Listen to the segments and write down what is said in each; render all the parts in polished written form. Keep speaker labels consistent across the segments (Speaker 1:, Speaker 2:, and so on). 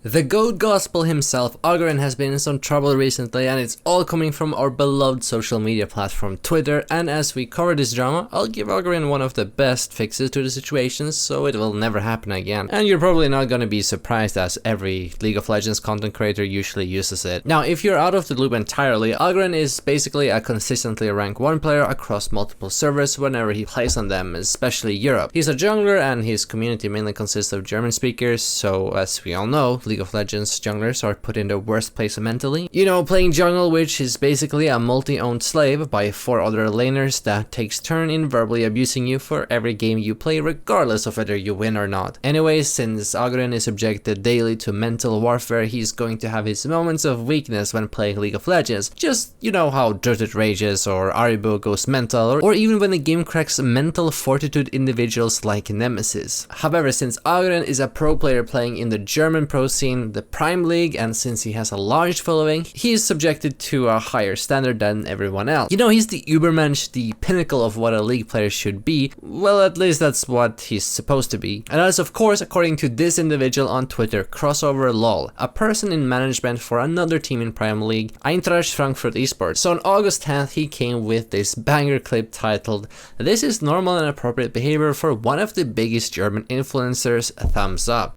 Speaker 1: The GOAT Gospel himself, Agurin, has been in some trouble recently, and it's all coming from our beloved social media platform Twitter. And as we cover this drama, I'll give Agurin one of the best fixes to the situation so it will never happen again. And you're probably not gonna be surprised, as every League of Legends content creator usually uses it. Now, if you're out of the loop entirely, Agurin is basically a consistently rank 1 player across multiple servers whenever he plays on them, especially Europe. He's a jungler and his community mainly consists of German speakers, so as we all know, League of Legends junglers are put in the worst place mentally. You know, playing jungle, which is basically a multi-owned slave by 4 other laners that takes turn in verbally abusing you for every game you play, regardless of whether you win or not. Anyways, since Agurin is subjected daily to mental warfare, he's going to have his moments of weakness when playing League of Legends. Just, you know how Dirted rages or Aribo goes mental, or even when the game cracks mental fortitude individuals like Nemesis. However, since Agurin is a pro player playing in the German pro scene, the Prime League, and since he has a large following, he is subjected to a higher standard than everyone else. You know, he's the Ubermensch, the pinnacle of what a League player should be. Well, at least that's what he's supposed to be. And that's of course according to this individual on Twitter, Crossover LOL, a person in management for another team in Prime League, Eintracht Frankfurt Esports. So on August 10th, he came with this banger clip titled, "This is normal and appropriate behavior for one of the biggest German influencers, thumbs up."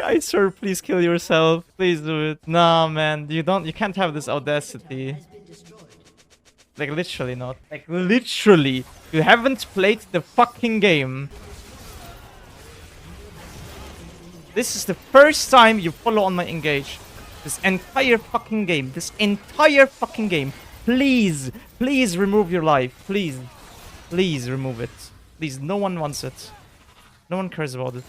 Speaker 2: I swear, please kill yourself. Please do it. Nah, man, you can't have this audacity. Like, literally not. Like, literally. You haven't played the fucking game. This is the first time you follow on my engage. This entire fucking game. This entire fucking game. Please, please remove your life. Please. Please remove it. Please, no one wants it. No one cares about it.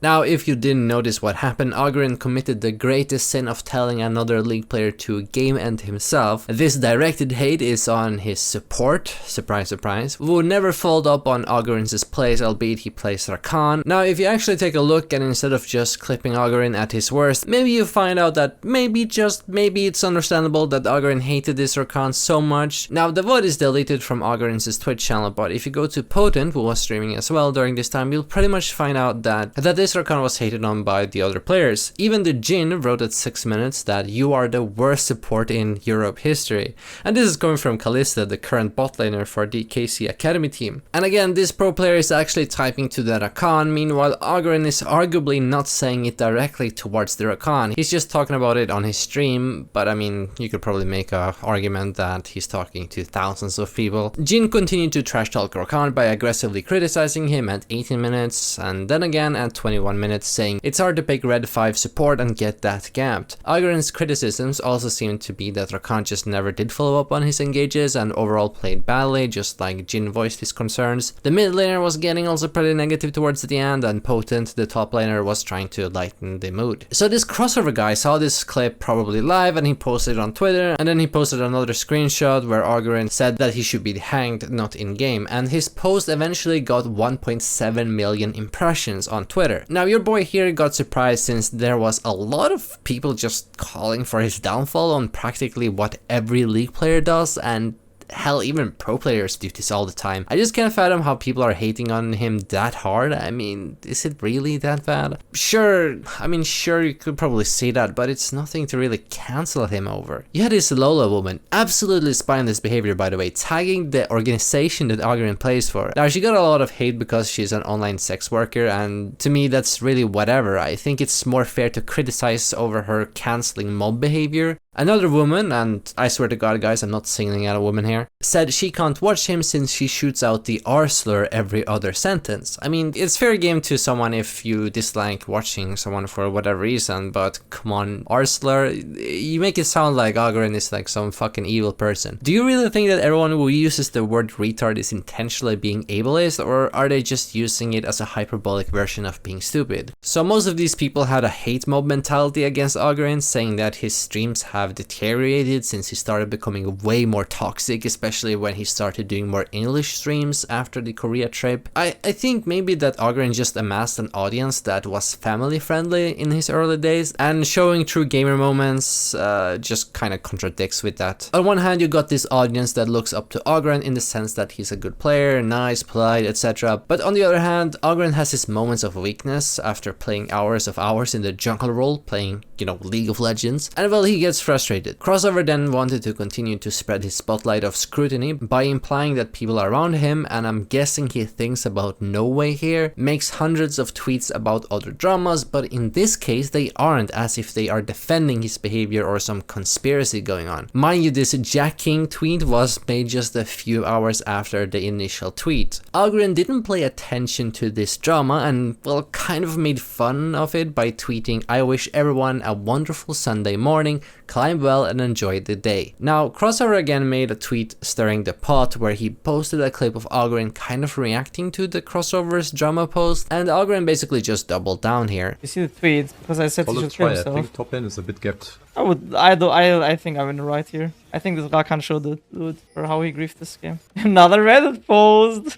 Speaker 1: Now, if you didn't notice what happened, Agurin committed the greatest sin of telling another League player to game end himself. This directed hate is on his support, surprise surprise, who never followed up on Agurin's plays, albeit he plays Rakan. Now, if you actually take a look and instead of just clipping Agurin at his worst, maybe you find out that maybe, just maybe, it's understandable that Agurin hated this Rakan so much. Now, the VOD is deleted from Agurin's Twitch channel, but if you go to Potent, who was streaming as well during this time, you'll pretty much find out that this Rakan was hated on by the other players. Even the Jin wrote at 6 minutes that you are the worst support in Europe history. And this is coming from Kalista, the current bot laner for the KC Academy team. And again, this pro player is actually typing to the Rakan, meanwhile Agurin is arguably not saying it directly towards the Rakan. He's just talking about it on his stream, but I mean, you could probably make an argument that he's talking to thousands of people. Jin continued to trash talk Rakan by aggressively criticizing him at 18 minutes, and then again at 21 minutes, saying it's hard to pick red 5 support and get that gapped. Agurin's criticisms also seem to be that Rakan just never did follow up on his engages and overall played badly, just like Jin voiced his concerns. The mid laner was getting also pretty negative towards the end, and Potent, the top laner, was trying to lighten the mood. So this crossover guy saw this clip probably live and he posted it on Twitter, and then he posted another screenshot where Agurin said that he should be hanged, not in game, and his post eventually got 1.7 million impressions on Twitter. Now, your boy here got surprised since there was a lot of people just calling for his downfall on practically what every League player does, and hell, even pro players do this all the time. I just can't fathom how people are hating on him that hard. I mean, is it really that bad? Sure, I mean, sure, you could probably see that, but it's nothing to really cancel him over. You had this Lola woman, absolutely spineless behavior by the way, tagging the organization that Agurin plays for. Now, she got a lot of hate because she's an online sex worker, and to me that's really whatever. I think it's more fair to criticize over her canceling mob behavior. Another woman, and I swear to God guys, I'm not singling out a woman here, said she can't watch him since she shoots out the R slur every other sentence. I mean, it's fair game to someone if you dislike watching someone for whatever reason, but come on, R slur, you make it sound like Agurin is like some fucking evil person. Do you really think that everyone who uses the word retard is intentionally being ableist, or are they just using it as a hyperbolic version of being stupid? So most of these people had a hate mob mentality against Agurin, saying that his streams have deteriorated since he started becoming way more toxic, especially when he started doing more English streams after the Korea trip. I think maybe that Agurin just amassed an audience that was family friendly in his early days, and showing true gamer moments just kind of contradicts with that. On one hand, you got this audience that looks up to Agurin in the sense that he's a good player, nice, polite, etc. But on the other hand, Agurin has his moments of weakness after playing hours in the jungle role, playing you know, League of Legends. And well, he gets frustrated. Crossover then wanted to continue to spread his spotlight of scrutiny by implying that people around him, and I'm guessing he thinks about No Way here, makes hundreds of tweets about other dramas, but in this case they aren't, as if they are defending his behavior or some conspiracy going on. Mind you, this Jack King tweet was made just a few hours after the initial tweet. Agurin didn't pay attention to this drama and, well, kind of made fun of it by tweeting, "I wish everyone a wonderful Sunday morning, climb well and enjoy the day." Now, Crossover again made a tweet stirring the pot where he posted a clip of Agurin kind of reacting to the Crossover's drama post, and Agurin basically just doubled down here.
Speaker 2: You see the tweet, because I said he should kill
Speaker 3: I
Speaker 2: himself.
Speaker 3: think top lane is a bit gapped.
Speaker 2: I think I'm in the right here. I think this Rakan showed it for how he griefed this game. Another Reddit post!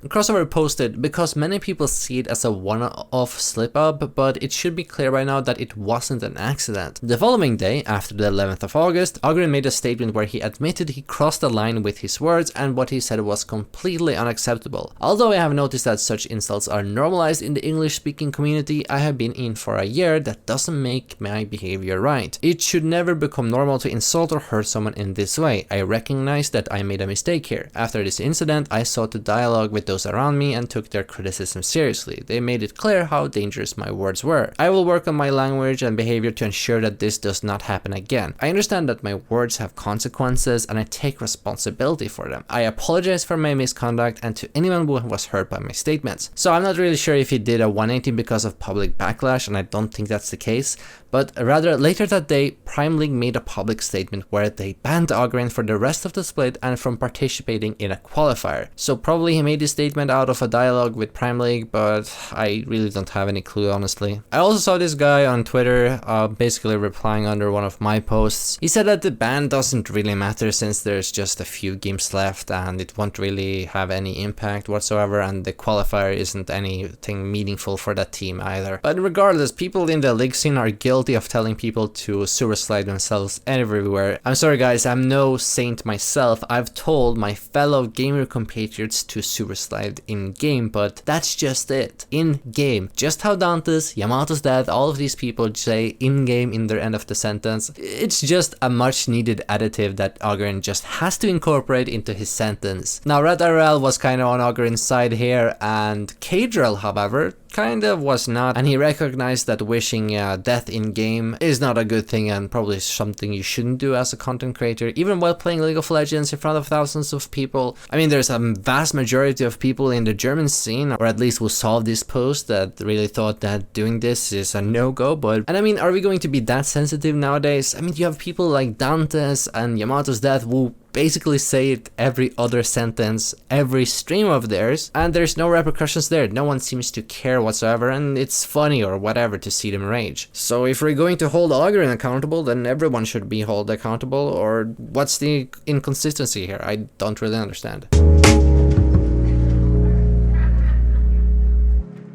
Speaker 1: Crossover posted, "Because many people see it as a one-off slip-up, but it should be clear by now that it wasn't an accident." The following day, after the 11th of August, Agurin made a statement where he admitted he crossed the line with his words and what he said was completely unacceptable. "Although I have noticed that such insults are normalized in the English-speaking community I have been in for a year, that doesn't make my behavior right. It should never become normal to insult or hurt someone in this way. I recognize that I made a mistake here. After this incident, I sought to dialogue with those around me and took their criticism seriously. They made it clear how dangerous my words were. I will work on my language and behavior to ensure that this does not happen again. I understand that my words have consequences and I take responsibility for them. I apologize for my misconduct and to anyone who was hurt by my statements." So I'm not really sure if he did a 180 because of public backlash, and I don't think that's the case, but rather later that day, Prime League made a public statement where they banned Agurin for the rest of the split and from participating in a qualifier. So probably he made this statement out of a dialogue with Prime League, but I really don't have any clue, honestly. I also saw this guy on Twitter basically replying under one of my posts. He said that the ban doesn't really matter since there's just a few games left and it won't really have any impact whatsoever, and the qualifier isn't anything meaningful for that team either. But regardless, people in the league scene are guilty of telling people to sewer slide themselves everywhere. I'm sorry guys, I'm no saint myself. I've told my fellow gamer compatriots to sewer slide in game, but that's just it. In game. Just how Dante's, Yamato's dad, all of these people say in game in their end of the sentence. It's just a much needed additive that Agurin just has to incorporate into his sentence. Now Red RL was kind of on Agurin's side here, and Kadrel, however, kind of was not, and he recognized that wishing death in game is not a good thing and probably something you shouldn't do as a content creator, even while playing League of Legends in front of thousands of people. I mean, there's a vast majority of people in the German scene, or at least who saw this post, that really thought that doing this is a no-go, and I mean, are we going to be that sensitive nowadays? I mean, you have people like Dante's and Yamato's Death who basically say it every other sentence, every stream of theirs, and there's no repercussions there. No one seems to care whatsoever, and it's funny or whatever to see them rage. So if we're going to hold Agurin accountable, then everyone should be held accountable, or what's the inconsistency here? I don't really understand.